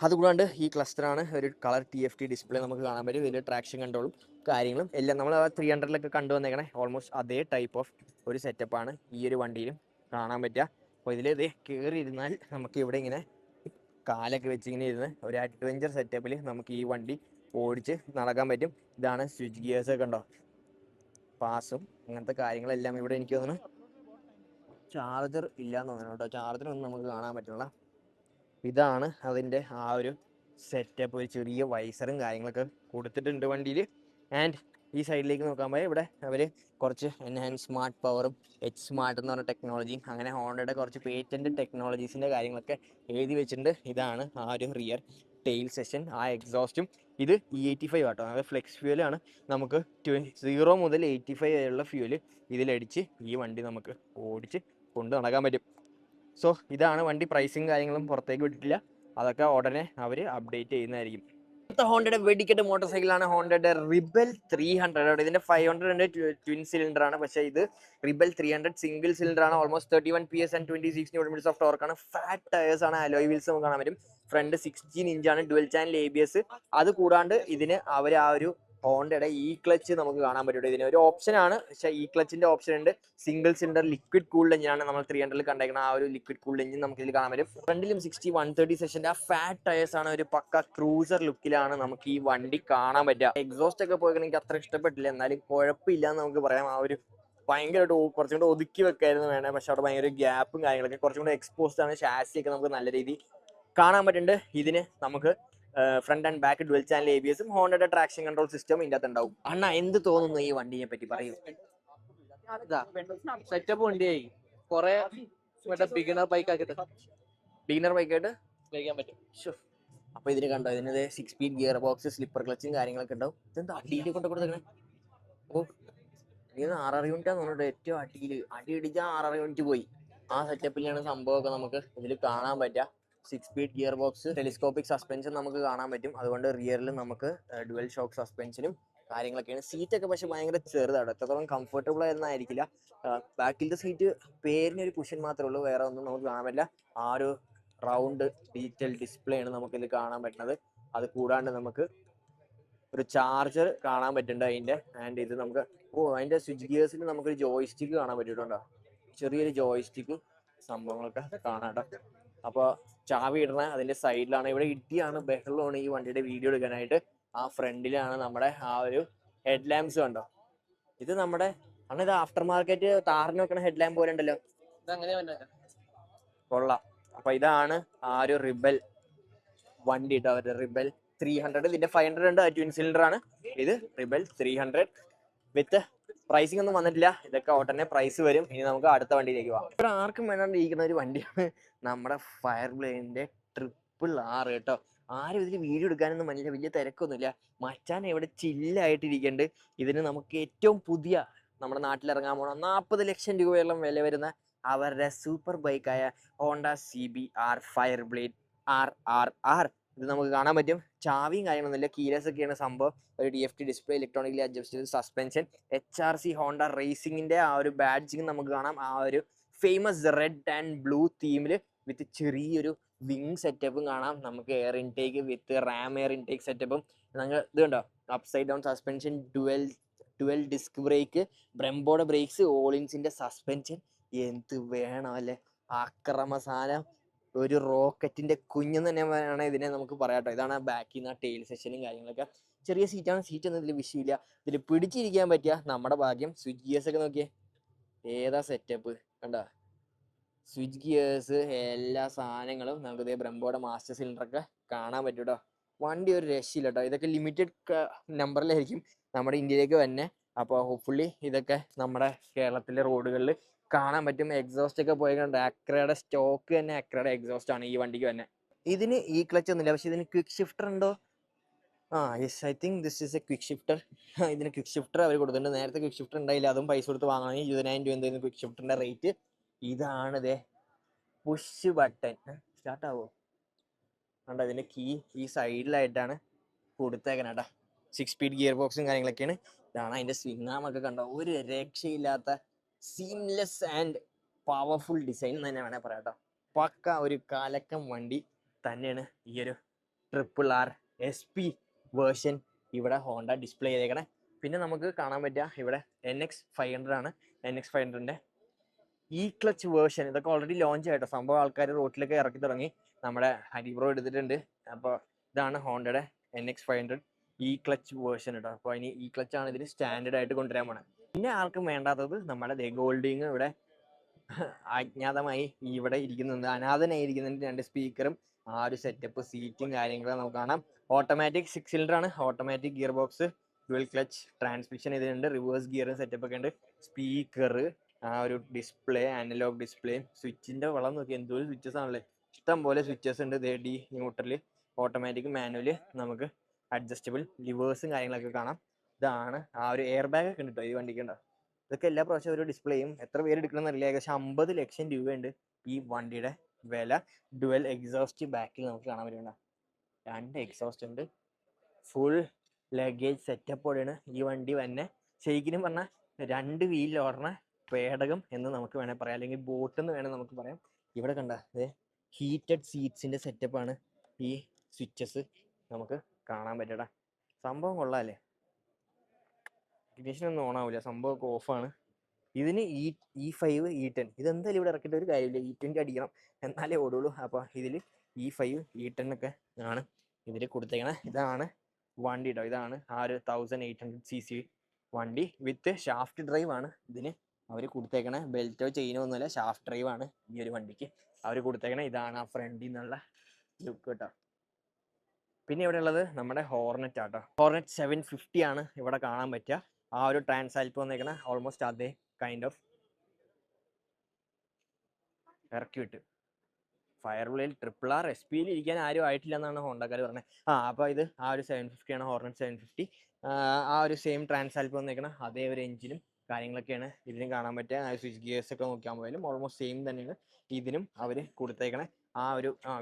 അതുകൂടാണ്ട് ഈ ക്ലസ്റ്ററാണ് ഒരു കളർ TFT ഡിസ്പ്ലേ നമുക്ക് കാണാൻ പറ്റും. ഇതിൽ ട്രാക്ഷൻ കൺട്രോളും കാര്യങ്ങളും എല്ലാം നമ്മൾ 300-ലൊക്കെ കണ്ടുവന്നേക്കണേ ഓൾമോസ്റ്റ് അതേ ടൈപ്പ് ഓഫ് ഒരു സെറ്റപ്പാണ് ഈ ഒരു വണ്ടിയിലും കാണാൻ പറ്റുക. അപ്പോൾ ഇതിൽ ഇത് കയറി ഇരുന്നാൽ നമുക്ക് ഇവിടെ ഇങ്ങനെ കാലൊക്കെ വെച്ച് ഇങ്ങനെ ഇരുന്ന് ഒരു അഡ്വഞ്ചർ സെറ്റപ്പിൽ നമുക്ക് ഈ വണ്ടി ഓടിച്ച് നടക്കാൻ പറ്റും. ഇതാണ് സ്വിച്ച് ഗിയേഴ്സ് ഒക്കെ ഉണ്ടോ, പാസും അങ്ങനത്തെ കാര്യങ്ങളെല്ലാം ഇവിടെ എനിക്ക് തോന്നുന്നു. ചാർജർ ഇല്ലയെന്ന് തോന്നുന്നു കേട്ടോ, ചാർജറൊന്നും നമുക്ക് കാണാൻ പറ്റില്ല. ഇതാണ് അതിൻ്റെ ആ ഒരു സെറ്റപ്പ്. ഒരു ചെറിയ വൈസറും കാര്യങ്ങളൊക്കെ കൊടുത്തിട്ടുണ്ട് വണ്ടിയിൽ. ആൻഡ് ഈ സൈഡിലേക്ക് നോക്കാൻ പോയാൽ ഇവിടെ അവർ കുറച്ച് എൻഹാൻസ് സ്മാർട്ട് പവറും സ്മാർട്ട് എന്ന് പറഞ്ഞ ടെക്നോളജിയും അങ്ങനെ ഹോണ്ടയുടെ കുറച്ച് പേറ്റൻറ്റ് ടെക്നോളജീസിൻ്റെ കാര്യങ്ങളൊക്കെ എഴുതി വെച്ചിട്ടുണ്ട്. ഇതാണ് ആ ഒരു റിയർ ടെയിൽ സെഷൻ. ആ എക്സോസ്റ്റും ഇത് E85 ആട്ടോ, അതായത് ഫ്ലെക്സ് ഫ്യൂലാണ്. നമുക്ക് 0 മുതൽ 85 വരെയുള്ള ഫ്യൂല് ഇതിലടിച്ച് ഈ വണ്ടി നമുക്ക് ഓടിച്ച് കൊണ്ട് നടക്കാൻ പറ്റും. സോ ഇതാണ് വണ്ടി. പ്രൈസിങ് കാര്യങ്ങളും പുറത്തേക്ക് വിട്ടിട്ടില്ല, അതൊക്കെ ഉടനെ അവർ അപ്ഡേറ്റ് ചെയ്യുന്നതായിരിക്കും. അടുത്ത ഹോണ്ടയുടെ വെടിക്കെട്ട് മോട്ടോർ സൈക്കിളാണ് ഹോണ്ടയുടെ റിബൽ 300. ഇതിന്റെ 500 ട്വിൻ സിലിണ്ടർ ആണ്, പക്ഷേ ഇത് റിബൽ 300 സിംഗിൾ സിലിണ്ടർ ആണ്. Almost 31 PS and 26 Nm of torque ആണ്. ഫാറ്റ് ടയേഴ്സ് ആണ്, അലോയ് വീൽസ് നമുക്ക് കാണാൻ പറ്റും. ഫ്രണ്ട് 16 ഇഞ്ചാണ്, ഡുവൽ ചാനൽ ABS. അത് കൂടാണ്ട് ഇതിന് അവർ ആ ഒരു ഹോണ്ടയുടെ ക്ലച്ച് നമുക്ക് കാണാൻ പറ്റും. ഇതിന് ഒരു ഓപ്ഷൻ ആണ്, പക്ഷേ ക്ലച്ചിന്റെ ഓപ്ഷൻ ഉണ്ട്. സിംഗിൾ സിലിണ്ടർ ലിക്വിഡ് കൂൾഡ് എഞ്ചിനാണ് നമ്മൾ 300-ൽ കണ്ടേക്കുന്ന ആ ഒരു ലിക്വിഡ് കൂൾഡ് എഞ്ചിൻ നമുക്ക് ഇതിൽ കാണാൻ പറ്റും. ഫ്രണ്ടിലും 60-130 സെഷന്റെ ആ ഫാറ്റ് ടയേഴ്സ് ആണ്. ഒരു പക്ക ക്രൂസർ ലുക്കിലാണ് നമുക്ക് ഈ വണ്ടി കാണാൻ പറ്റുക. എക്സോസ്റ്റ് ഒക്കെ പോയി എനിക്ക് അത്ര ഇഷ്ടപ്പെട്ടില്ല, എന്നാലും കുഴപ്പമില്ല എന്ന് നമുക്ക് പറയാം. ആ ഒരു ഭയങ്കരമായിട്ട് കുറച്ചും കൂടെ ഒതുക്കി വെക്കായിരുന്നു വേണേ, പക്ഷെ അവിടെ ഭയങ്കര ഗ്യാപ്പും കാര്യങ്ങളൊക്കെ കുറച്ചും കൂടെ എക്സ്പോസ്ഡ് ആണ്. ഷാസിയൊക്കെ നമുക്ക് നല്ല രീതിയിൽ കാണാൻ പറ്റുന്നുണ്ട്. ഇതിന് നമുക്ക് front and back dual channel ABSും ഹോണ്ടയുടെ ട്രാക്ഷൻ കൺട്രോൾ സിസ്റ്റം ഇതിൻ്റെ അകത്ത് ഉണ്ടാവും. അണ്ണാ എന്ത് തോന്നുന്നു ഈ വണ്ടിയെ പറ്റി പറയൂ? സെറ്റപ്പ് വണ്ടിയായി കൊറേ ബിഗിനർ ബൈക്കായിട്ട് ഉപയോഗിക്കാൻ പറ്റും. അപ്പൊ ഇതിന് കണ്ടോ, ഇതിന് 6 സ്പീഡ് ഗിയർ ബോക്സ്, സ്ലിപ്പർ ക്ലച്ചും കാര്യങ്ങളൊക്കെ ഉണ്ടാവും. ഇതെന്താ അടിയിൽ കൊണ്ട് കൊടുത്തേക്കണേ? ഓ, ഇതിന് 6.5 യൂണിറ്റാന്ന് തോന്നുന്നുണ്ട്. ഏറ്റവും അടി ഇടിച്ചാൽ 6.5 യൂണിറ്റ് പോയി. ആ സെറ്റപ്പിലാണ് സംഭവമൊക്കെ നമുക്ക് ഇതിൽ കാണാൻ പറ്റുക. 6 speed gear box, telescopic suspension നമുക്ക് കാണാൻ പറ്റും. അതുകൊണ്ട് റിയറിൽ നമുക്ക് ഡുവൽ ഷോക്ക് സസ്പെൻഷനും കാര്യങ്ങളൊക്കെയാണ്. സീറ്റൊക്കെ പക്ഷെ ഭയങ്കര ചെറുതാണ്, എത്രത്തോളം കംഫർട്ടബിൾ ആയിരുന്നായിരിക്കില്ല. ബാക്കിലത്തെ സീറ്റ് പേരിനൊരു കുഷൻ മാത്രമേ ഉള്ളൂ, വേറെ ഒന്നും നമുക്ക് കാണാൻ പറ്റില്ല. ആ ഒരു റൗണ്ട് ഡിജിറ്റൽ ഡിസ്പ്ലേ ആണ് നമുക്കിത് കാണാൻ പറ്റുന്നത്. അത് കൂടാണ്ട് നമുക്ക് ഒരു ചാർജർ കാണാൻ പറ്റുന്നുണ്ട് അതിൻ്റെ. ആൻഡ് ഇത് നമുക്ക് അതിൻ്റെ സ്വിച്ച് ഗിയേഴ്സിൽ നമുക്കൊരു ജോയിസ്റ്റിക്ക് കാണാൻ പറ്റിയിട്ടുണ്ടോ, ചെറിയൊരു ജോയിസ്റ്റിക്ക് സംഭവങ്ങളൊക്കെ കാണാട്ടോ. അപ്പോൾ ചാവി ഇടുന്ന അതിൻ്റെ സൈഡിലാണ്. ഇവിടെ ഇടിയാണ് ബഹളമാണ് ഈ വണ്ടിയുടെ വീഡിയോ എടുക്കാനായിട്ട്. ആ ഫ്രണ്ടിലാണ് നമ്മുടെ ആ ഒരു ഹെഡ് ലാമ്പ്സ് കണ്ടോ. ഇത് നമ്മുടെ ഇത് ആഫ്റ്റർ മാർക്കറ്റ് താറിന് വെക്കണ ഹെഡ് ലാമ്പ് പോലെ ഉണ്ടല്ലോ, കൊള്ളാം. അപ്പൊ ഇതാണ് ആ ഒരു റിബൽ വണ്ടി കേട്ടോ, അവരുടെ റിബൽ 300. ഇതിന്റെ 500 ഉണ്ട്, ട്വിൻ സിലിണ്ടർ ആണ്. ഇത് റിബൽ 300 വിത്ത് പ്രൈസിംഗ് ഒന്നും വന്നിട്ടില്ല. ഇതൊക്കെ ഉടനെ പ്രൈസ് വരും. ഇനി നമുക്ക് അടുത്ത വണ്ടിയിലേക്ക് പോകാം. ഇവിടെ ആർക്കും വേണ്ടാണ്ട് ഇരിക്കുന്ന ഒരു വണ്ടിയാണ് നമ്മുടെ ഫയർ ബ്ലേഡിന്റെ 666 കേട്ടോ. ആരും ഇതിന് വീഡിയോ എടുക്കാനൊന്നും മനസ്സിലാ, വലിയ തിരക്കൊന്നുമില്ല. മച്ചാൻ ഇവിടെ ചില്ലായിട്ടിരിക്കുന്നുണ്ട്. ഇതിന് നമുക്ക് ഏറ്റവും പുതിയ നമ്മുടെ നാട്ടിലിറങ്ങാൻ പോകണം 40 ലക്ഷം രൂപയോളം വില വരുന്ന അവരുടെ സൂപ്പർ ബൈക്കായ Honda CBR fire blade RRR ഇത് നമുക്ക് കാണാൻ പറ്റും. ചാവിയും കാര്യങ്ങളൊന്നുമില്ല, കീലെസ് ഒക്കെയാണ് സംഭവം. ഒരു TFT display, electronically adjusted suspension, HRC Honda റേസിംഗിന്റെ ആ ഒരു ബാഡ്ജിങ് നമുക്ക് കാണാം. ആ ഒരു ഫേമസ് റെഡ് ആൻഡ് ബ്ലൂ തീമിൽ വിത്ത് ചെറിയൊരു വിങ് സെറ്റപ്പും കാണാം. നമുക്ക് air intake with ram air intake സെറ്റപ്പും. ഞങ്ങൾ ഇത് കണ്ടോ, upside down suspension, dual disc brake, ബ്രെംബോയുടെ ബ്രേക്സ്, ഓളിൻസിന്റെ സസ്പെൻഷൻ. എന്ത് വേണം അല്ലേ, ആക്രമ സാധനം. ഒരു റോക്കറ്റിന്റെ കുഞ്ഞെന്ന് തന്നെ വേണം ഇതിനെ നമുക്ക് പറയാട്ടോ. ഇതാണ് ബാക്കിൽ നിന്ന് ടെയിൽ സെഷനും കാര്യങ്ങളൊക്കെ. ചെറിയ സീറ്റാണ്, സീറ്റ് ഒന്നും ഇതിൽ വിഷയമില്ല. ഇതിൽ പിടിച്ചിരിക്കാൻ പറ്റിയ നമ്മുടെ ഭാഗ്യം. സ്വിച്ച് ഗിയേഴ്സ് ഒക്കെ നോക്കിയേ, ഏതാ സെറ്റപ്പ് കണ്ട. സ്വിച്ച് ഗിയേഴ്സ് എല്ലാ സാധനങ്ങളും നമുക്ക് ഇതേ ബ്രെംബോയുടെ മാസ്റ്റർ സിലിണ്ടറൊക്കെ കാണാൻ പറ്റും കേട്ടോ. വണ്ടി ഒരു രക്ഷയില്ല കേട്ടോ. ഇതൊക്കെ ലിമിറ്റഡ് നമ്പറിലായിരിക്കും നമ്മുടെ ഇന്ത്യയിലേക്ക് തന്നെ. അപ്പോൾ ഹോപ്പ്ഫുള്ളി ഇതൊക്കെ നമ്മുടെ കേരളത്തിലെ റോഡുകളിൽ കാണാൻ പറ്റും. എക്സോസ്റ്റ് ഒക്കെ പോയി കണ്ട് അക്രയുടെ സ്റ്റോക്ക് തന്നെ അക്രയുടെ എക്സോസ്റ്റ് ആണ് ഈ വണ്ടിക്ക് തന്നെ. ഇതിന് ക്ലച്ച് ഒന്നുമില്ല, പക്ഷെ ഇതിന് ക്വിക്ക് ഷിഫ്റ്റർ ഉണ്ടോ? Yes, I think this is A quick shifter. ഇതിന് ക്വിക്ക് ഷിഫ്റ്റർ അവർ കൊടുത്തിട്ടുണ്ട്. നേരത്തെ ക്വിക്ക് ഷിഫ്റ്റർ ഉണ്ടായില്ല, അതും പൈസ കൊടുത്ത് വാങ്ങണമെങ്കിൽ 20,000 രൂപ എന്തായിരുന്നു ക്വിക്ക് ഷിഫ്റ്ററിന്റെ റേറ്റ്. ഇതാണ് ദേ പുഷ് ബട്ടൺ. സ്റ്റാർട്ട് ആവോ? കണ്ടോ, ഇതിന്റെ കീ ഈ സൈഡിലായിട്ടാണ് കൊടുത്തേക്കണം കേട്ടോ. 6 സ്പീഡ് ഗിയർ ബോക്സും കാര്യങ്ങളൊക്കെയാണ്. ഇതാണ് അതിന്റെ സ്വിംഗ് കണ്ടോ, ഒരു രക്ഷയില്ലാത്ത സീംലെസ് ആൻഡ് പവർഫുൾ ഡിസൈൻ തന്നെ വേണേൽ പറയാം കേട്ടോ. പക്ക ഒരു കാലക്കം വണ്ടി തന്നെയാണ് ഈ ഒരു RRSP വേർഷൻ ഇവിടെ ഹോണ്ട ഡിസ്പ്ലേ ചെയ്തേക്കണേ. പിന്നെ നമുക്ക് കാണാൻ പറ്റുക ഇവിടെ NX500 ആണ്. NX500ന്റെ ക്ലച്ച് വേർഷൻ ഇതൊക്കെ ഓൾറെഡി ലോഞ്ച് ആയിട്ടോ. സംഭവം ആൾക്കാർ റോട്ടിലൊക്കെ ഇറക്കി തുടങ്ങി. നമ്മുടെ ഹരിബ്രോ എടുത്തിട്ടുണ്ട്. അപ്പോൾ ഇതാണ് ഹോണ്ടയുടെ NX500 ക്ലച്ച് വേർഷൻ കേട്ടോ. അപ്പോൾ അതിന് ക്ലച്ച് ആണ് ഇതിൽ സ്റ്റാൻഡേർഡ് ആയിട്ട് കൊണ്ടുവരാൻ പോണത്. പിന്നെ ആർക്കും വേണ്ടാത്തത് നമ്മുടെ ഗോൾഡിങ് ഇവിടെ അജ്ഞാതമായി ഇവിടെ ഇരിക്കുന്നുണ്ട്. അനാഥനായിരിക്കുന്നുണ്ട്. 2 സ്പീക്കറും ആ ഒരു സെറ്റപ്പ് സീറ്റും കാര്യങ്ങളും നമുക്ക് കാണാം. ഓട്ടോമാറ്റിക് 6 സിലിണ്ടർ ആണ്. Automatic gear box, dual clutch, transmission ഇതിനുണ്ട്. റിവേഴ്സ് ഗിയറും സെറ്റപ്പ് ഒക്കെ ഉണ്ട്. സ്പീക്കർ, ആ ഒരു ഡിസ്പ്ലേ, അനലോഗ് ഡിസ്പ്ലേ, സ്വിച്ചിന്റെ വളം നോക്കി എന്തോരം സ്വിച്ചസ് ആണല്ലേ. ഇഷ്ടം പോലെ സ്വിച്ചസ് ഉണ്ട്. ഡി ന്യൂട്രല്, ഓട്ടോമാറ്റിക്, മാനുവല്, നമുക്ക് അഡ്ജസ്റ്റബിൾ ലിവേഴ്സും കാര്യങ്ങളൊക്കെ കാണാം. ഇതാണ് ആ ഒരു എയർ ബാഗ് ഒക്കെ ഉണ്ട് കേട്ടോ ഈ വണ്ടിക്ക് ഉണ്ടോ. ഇതൊക്കെ എല്ലാ പ്രാവശ്യം ഒരു ഡിസ്പ്ലേയും എത്ര പേര് എടുക്കണം എന്നറിയില്ല. ഏകദേശം 50 ലക്ഷം രൂപയുണ്ട് ഈ വണ്ടിയുടെ വില. ഡുവൽ എക്സോസ്റ്റ് ബാക്കിൽ നമുക്ക് കാണാൻ പറ്റുന്നുണ്ടോ. 2 എക്സോസ്റ്റ് ഉണ്ട്. ഫുൾ ലഗേജ് സെറ്റപ്പോടെയാണ് ഈ വണ്ടി തന്നെ. ശരിക്കും പറഞ്ഞാൽ 2 വീലിൽ ഓടുന്ന പേടകം എന്ന് നമുക്ക് വേണേൽ പറയാം, അല്ലെങ്കിൽ ബോട്ട് എന്ന് വേണേൽ നമുക്ക് പറയാം. ഇവിടെ കണ്ട ഹീറ്റഡ് സീറ്റ്സിന്റെ സെറ്റപ്പാണ്. ഈ സ്വിച്ചസ് നമുക്ക് കാണാൻ പറ്റടാ. സംഭവം കൊള്ളാല്ലേ. ഇഗ്നിഷൻ ഒന്നും ഓൺ ആവില്ല, സംഭവമൊക്കെ ഓഫാണ്. ഇതിന് E5 E10 ഇതെന്തായാലും ഇവിടെ ഇറക്കിയിട്ട് ഒരു കാര്യമില്ല. E20 അടിക്കണം എന്നാലേ ഓടുള്ളൂ. അപ്പോൾ ഇതിൽ E5 E10 ഒക്കെ ആണ് ഇതിൽ കൊടുത്തേക്കണേ. ഇതാണ് വണ്ടി കേട്ടോ. ഇതാണ് ആ ഒരു 1800cc വണ്ടി വിത്ത് ഷാഫ്റ്റ് ഡ്രൈവ് ആണ് ഇതിന് അവർ കൊടുത്തേക്കണേ. ബെൽറ്റോ ചെയിനോ ഒന്നുമില്ല, ഷാഫ്റ്റ് ഡ്രൈവ് ആണ് ഈ ഒരു വണ്ടിക്ക് അവർ കൊടുത്തേക്കണേ. ഇതാണ് ആ ഫ്രണ്ടിൽ നിന്നുള്ള ലുക്ക് കേട്ടോ. പിന്നെ ഇവിടെ ഉള്ളത് നമ്മുടെ ഹോർനെറ്റ് ആട്ടോ. ഹോർനെറ്റ് 750 ആണ് ഇവിടെ കാണാൻ പറ്റുക. ആ ഒരു ട്രാൻസാൽപ്പ് വന്നേക്കണ ഓൾമോസ്റ്റ് അതേ കൈൻഡ് ഓഫ് ഇറക്കി വിട്ട്. ഫയർവിളിൽ RRSPയിൽ ഇരിക്കാൻ ആരും ആയിട്ടില്ല എന്നാണ് ഹോണ്ടക്കാർ പറഞ്ഞത്. അപ്പോൾ ഇത് ആ ഒരു 750 ആണ്, ഹോർനെറ്റ് 750. ആ ഒരു സെയിം ട്രാൻസാൽപ്പ് വന്നേക്കണ അതേ ഒരു എഞ്ചിനും കാര്യങ്ങളൊക്കെയാണ് ഇതിനും കാണാൻ പറ്റുക. ആ സ്വിച്ച് ഗിയേഴ്സ് ഒക്കെ നോക്കാൻ പോയാലും ഓൾമോസ്റ്റ് സെയിം തന്നെയാണ് ഇതിനും അവർ കൊടുത്തേക്കണേ.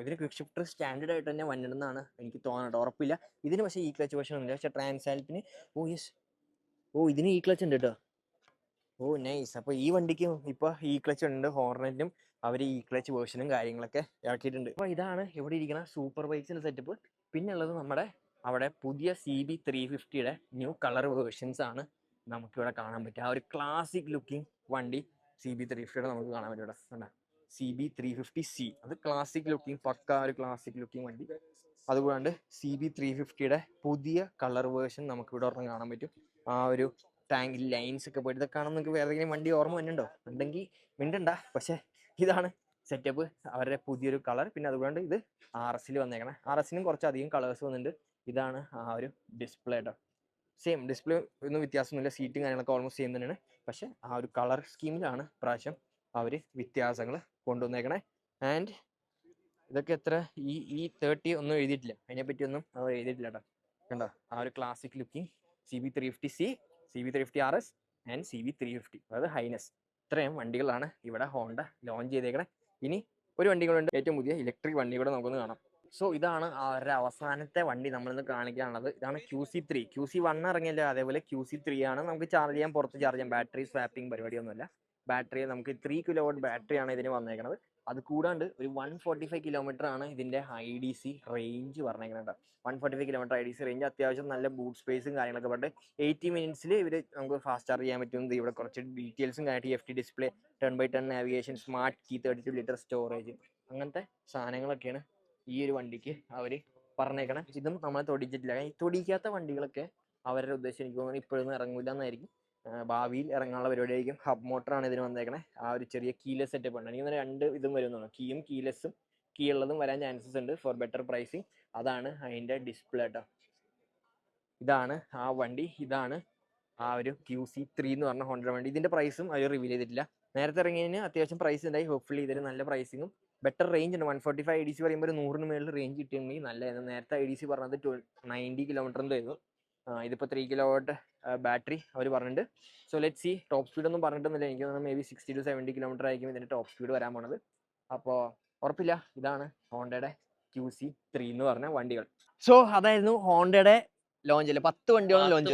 ഇതിന് ക്വിക്ക് ഷിഫ്റ്റർ സ്റ്റാൻഡേർഡ് ആയിട്ട് തന്നെ വന്നിടുന്നതാണ് എനിക്ക് തോന്നുന്നത്, ഉറപ്പില്ല. ഇതിന് പക്ഷേ ക്ലച്ച് വേർഷൻ ഒന്നുമില്ല. പക്ഷേ ട്രാൻസാൽപ്പിന് ഇതിന് ക്ലച്ച് ഉണ്ട് കേട്ടോ. നൈസ്. അപ്പോൾ ഈ വണ്ടിക്കും ഇപ്പോൾ ക്ലച്ച് ഉണ്ട്. ഹോർനെറ്റിനും അവർ ക്ലച്ച് വേർഷനും കാര്യങ്ങളൊക്കെ ഇറക്കിയിട്ടുണ്ട്. അപ്പോൾ ഇതാണ് ഇവിടെ ഇരിക്കുന്ന സൂപ്പർ ബൈക്സിൻ്റെ സെറ്റപ്പ്. പിന്നെ ഉള്ളത് നമ്മുടെ അവിടെ പുതിയ CB350യുടെ ന്യൂ കളർ വേർഷൻസ് ആണ് നമുക്കിവിടെ കാണാൻ പറ്റുക. ആ ഒരു ക്ലാസിക് ലുക്കിംഗ് വണ്ടി CB350യുടെ നമുക്ക് കാണാൻ പറ്റും ഇവിടെ. കണ്ടോ, CB350C, അത് ക്ലാസിക് ലുക്കിംഗ്, പക്ക ഒരു ക്ലാസിക് ലുക്കിംഗ് വണ്ടി. അതുകൂടാണ്ട് CB350യുടെ പുതിയ കളർ വേർഷൻ നമുക്കിവിടെ ഒരെണ്ണം കാണാൻ പറ്റും. ആ ഒരു ടാങ്ക് ലൈൻസ് ഒക്കെ പോയിട്ട് ഇതൊക്കെ കാണാൻ നിങ്ങൾക്ക് വേറെ ഏതെങ്കിലും വണ്ടി ഓർമ്മ വന്നുണ്ടോ? ഉണ്ടെങ്കിൽ മിണ്ടണ്ട. പക്ഷേ ഇതാണ് സെറ്റപ്പ്, അവരുടെ പുതിയൊരു കളർ. പിന്നെ അതുകൊണ്ട് ഇത് RSൽ വന്നേക്കണേ. RSനും കുറച്ചധികം കളേഴ്സ് വന്നിട്ടുണ്ട്. ഇതാണ് ആ ഒരു ഡിസ്പ്ലേ കേട്ടോ. സെയിം ഡിസ്പ്ലേ ഒന്നും വ്യത്യാസമൊന്നുമില്ല. സീറ്റും കാര്യങ്ങളൊക്കെ ഓൾമോസ്റ്റ് സെയിം തന്നെയാണ്. പക്ഷേ ആ ഒരു കളർ സ്കീമിലാണ് പ്രാവശ്യം അവർ വ്യത്യാസങ്ങൾ കൊണ്ടുവന്നേക്കണേ. ആൻഡ് ഇതൊക്കെ എത്ര ഈ 30 ഒന്നും എഴുതിയിട്ടില്ല, അതിനെപ്പറ്റി ഒന്നും അവർ എഴുതിയിട്ടില്ല കേട്ടോ. കണ്ടോ, ആ ഒരു classic looking CB350C, CB350RS and CB350, അതായത് ഹൈനസ്. ഇത്രയും വണ്ടികളാണ് ഇവിടെ ഹോണ്ട ലോഞ്ച് ചെയ്തേക്കണേ. ഇനി ഒരു വണ്ടി കൂടെ ഉണ്ട്, ഏറ്റവും പുതിയ ഇലക്ട്രിക് വണ്ടി കൂടെ നമുക്കൊന്ന് കാണാം. സോ ഇതാണ് അവരുടെ അവസാനത്തെ വണ്ടി നമ്മളിന്ന് കാണിക്കാനുള്ളത്. ഇതാണ് QC3. QC1 ഇറങ്ങിയല്ലോ, അതേപോലെ QC3 ആണ്. നമുക്ക് ചാർജ് ചെയ്യാൻ, പുറത്ത് ചാർജ് ചെയ്യാം. ബാറ്ററി സ്വാപ്പിംഗ് പരിപാടിയൊന്നുമില്ല. ബാറ്ററി നമുക്ക് 3 കിലോവാട്ട് ബാറ്ററിയാണ് ഇതിന് വന്നേക്കുന്നത്. അത് കൂടാണ്ട് ഒരു 145 കിലോമീറ്റർ ആണ് ഇതിൻ്റെ IDC റേഞ്ച് പറഞ്ഞേക്കുന്നത്. 145 കിലോമീറ്റർ IDC റേഞ്ച്. അത്യാവശ്യം നല്ല ബൂട്ട് സ്പേസും കാര്യങ്ങളൊക്കെ പറഞ്ഞിട്ട് 80 മിനിറ്റ്സിൽ ഇവർ നമുക്ക് ഫാസ്റ്റ് ചാർജ് ചെയ്യാൻ പറ്റുന്നത്. ഇവിടെ കുറച്ച് ഡീറ്റെയിൽസും കാര്യമായിട്ട് FT display, 10x10 navigation, smart key, 32 litre storage, അങ്ങനത്തെ സാധനങ്ങളൊക്കെയാണ് ഈ ഒരു വണ്ടിക്ക് അവർ പറഞ്ഞേക്കണേ. ഇതും നമ്മളെ തൊടിച്ചിട്ടില്ല. ഈ തൊടിക്കാത്ത വണ്ടികളൊക്കെ അവരുടെ ഉദ്ദേശം എനിക്ക് തോന്നുന്നു ഇപ്പോഴൊന്നും ഇറങ്ങില്ല എന്നായിരിക്കും, ഭാവിയിൽ ഇറങ്ങാനുള്ള പരിപാടിയായിരിക്കും. ഹബ് മോട്ടറാണ് ഇതിന് വന്നേക്കണേ. ആ ഒരു ചെറിയ കീലെസ് സെറ്റപ്പ് ഉണ്ട്. എനിക്ക് 2 ഇതും വരുന്നതാണ്, കീയും കീലെസ്സും. കീ ഉള്ളതും വരാൻ ചാൻസസ് ഉണ്ട് ഫോർ ബെറ്റർ പ്രൈസിങ്. അതാണ് അതിൻ്റെ ഡിസ്പ്ലേ കേട്ടോ. ഇതാണ് ആ വണ്ടി. ഇതാണ് ആ ഒരു QC3 എന്ന് പറഞ്ഞ ഹോണ്ട വണ്ടി. ഇതിൻ്റെ പ്രൈസും അവർ റിവീൽ ചെയ്തിട്ടില്ല. നേരത്തെ ഇറങ്ങിയതിന് അത്യാവശ്യം പ്രൈസ് ഉണ്ടായി. ഹോപ്പ്ഫുള്ളി ഇതിന് നല്ല പ്രൈസിങ്ങും ബെറ്റർ റേഞ്ച് ഉണ്ട്. 145 IDC പറയുമ്പോൾ ഒരു 100 മേളിൽ റേഞ്ച് കിട്ടിയിട്ടുണ്ടെങ്കിൽ നല്ലതായിരുന്നു. നേരത്തെ IDC പറഞ്ഞത് 90 കിലോമീറ്ററിൻ്റെ ആയിരുന്നു. ഇതിപ്പോൾ 3 kW ബാറ്ററി അവർ പറഞ്ഞിട്ടുണ്ട്. So let see. Top speed ഒന്നും പറഞ്ഞിട്ടൊന്നുമില്ല. എനിക്ക് തോന്നുന്നു മേ ബി 60 to 70 കിലോമീറ്റർ ആയിരിക്കും ഇതിൻ്റെ ടോപ്പ് സ്പീഡ് വരാൻ പോണത്. അപ്പോൾ ഉറപ്പില്ല. ഇതാണ് ഹോണ്ടയുടെ QC3 എന്ന് പറഞ്ഞ വണ്ടികൾ. സോ അതായിരുന്നു ഹോണ്ടയുടെ ലോഞ്ചില് 10 വണ്ടിയോളം ലോഞ്ച്.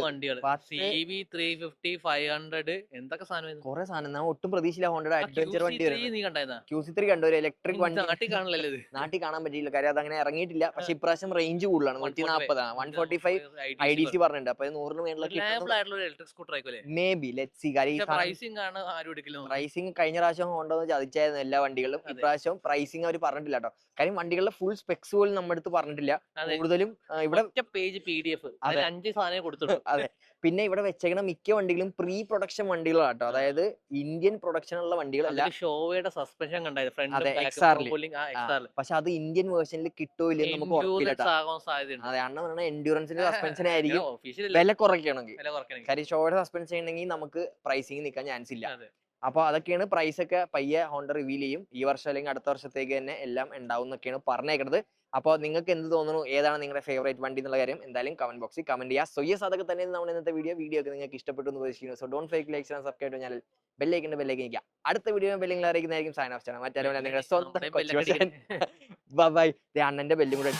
CB350 500 എന്തൊക്കെ സാധനം കുറെ സാധനം ഞാൻ ഒട്ടും പ്രതീക്ഷയില്ല. ഹോണ്ടയുടെ അഡ്വഞ്ചർ വണ്ടി നീ കണ്ടായിരുന്ന QC3 കണ്ടു. ഒരു ഇലക്ട്രിക് വണ്ടി നാട്ടിൽ കാണില്ലല്ലോ ഇത്. നാട്ടിൽ കാണാൻ പറ്റിയില്ല, കാര്യം അതങ്ങനെ ഇറങ്ങിയിട്ടില്ല. പക്ഷെ ഇപ്രാവശ്യം റേഞ്ച് കൂടുതലാണ്. 140 145 IDC പറഞ്ഞിട്ടുണ്ട്. അപ്പൊ 100 മേളിലൊക്കെ maybe let see. Pricing കഴിഞ്ഞ പ്രാവശ്യം ഹോണ്ട ചതിച്ചായിരുന്നു എല്ലാ വണ്ടികളും. ഇപ്രാവശ്യം പ്രൈസിങ് അവർ പറഞ്ഞിട്ടില്ല കേട്ടോ. കാര്യം വണ്ടികളുടെ ഫുൾ സ്പെക്സ് പോലും നമ്മുടെ അടുത്ത് പറഞ്ഞിട്ടില്ല. കൂടുതലും ഇവിടെ പേജ് PDF 5 സാധനം കൊടുത്തിട്ടു. അതെ. പിന്നെ ഇവിടെ വെച്ചേക്കണ മിക്ക വണ്ടികളും പ്രീ പ്രൊഡക്ഷൻ വണ്ടികളാണ് കേട്ടോ. അതായത് ഇന്ത്യൻ പ്രൊഡക്ഷൻ ഉള്ള വണ്ടികളല്ല. ഷോയുടെ സസ്പെൻഷൻ കണ്ടായത് പക്ഷെ അത് ഇന്ത്യൻ വേർഷനിൽ കിട്ടൂല നമുക്ക് ഉറപ്പില്ല. അതെ, അണ്ണ പറഞ്ഞ എൻഡ്യൂറൻസിന്റെ സസ്പെൻഷൻ ആയിരിക്കും വില കുറയ്ക്കണമെങ്കിൽ. കാര്യം ഷോയുടെ സസ്പെൻഷൻ ഉണ്ടെങ്കിൽ നമുക്ക് പ്രൈസിങ് നിൽക്കാൻ ചാൻസ് ഇല്ല. അപ്പൊ അതൊക്കെയാണ്. പ്രൈസ് ഒക്കെ പയ്യെ ഹോണ്ട റിവീൽ ചെയ്യും ഈ വർഷം അല്ലെങ്കിൽ അടുത്ത വർഷത്തേക്ക് തന്നെ എല്ലാം ഉണ്ടാവും എന്നൊക്കെയാണ് പറഞ്ഞേക്കുന്നത്. അപ്പോൾ നിങ്ങൾക്ക് എന്ത് തോന്നുന്നു, ഏതാണ് നിങ്ങളുടെ ഫേവറേറ്റ് വണ്ടി എന്നുള്ള കാര്യം എന്തായാലും കമന്റ് ബോക്സിൽ കമന്റ് ചെയ്യുക. സോ യെസ്, അതൊക്കെ തന്നെ നമ്മുടെ ഇന്നത്തെ വീഡിയോ ഒക്കെ നിങ്ങൾക്ക് ഇഷ്ടപ്പെട്ടു എന്ന് പ്രതീക്ഷിക്കുന്നു. So don't fake likes and subscribe to channel. ബെല്ലൈക്കൻ നിൽക്കുക. അടുത്ത വീഡിയോ ബെല്ലിംഗ് അറിയിക്കുന്നതായിരിക്കും. സൈൻ ഓഫ് ചെയ്യണം. മറ്റേ നിങ്ങളുടെ സ്വന്തം ബൈ. അണ്ണന്റെ ബെല്ലും കൂടെ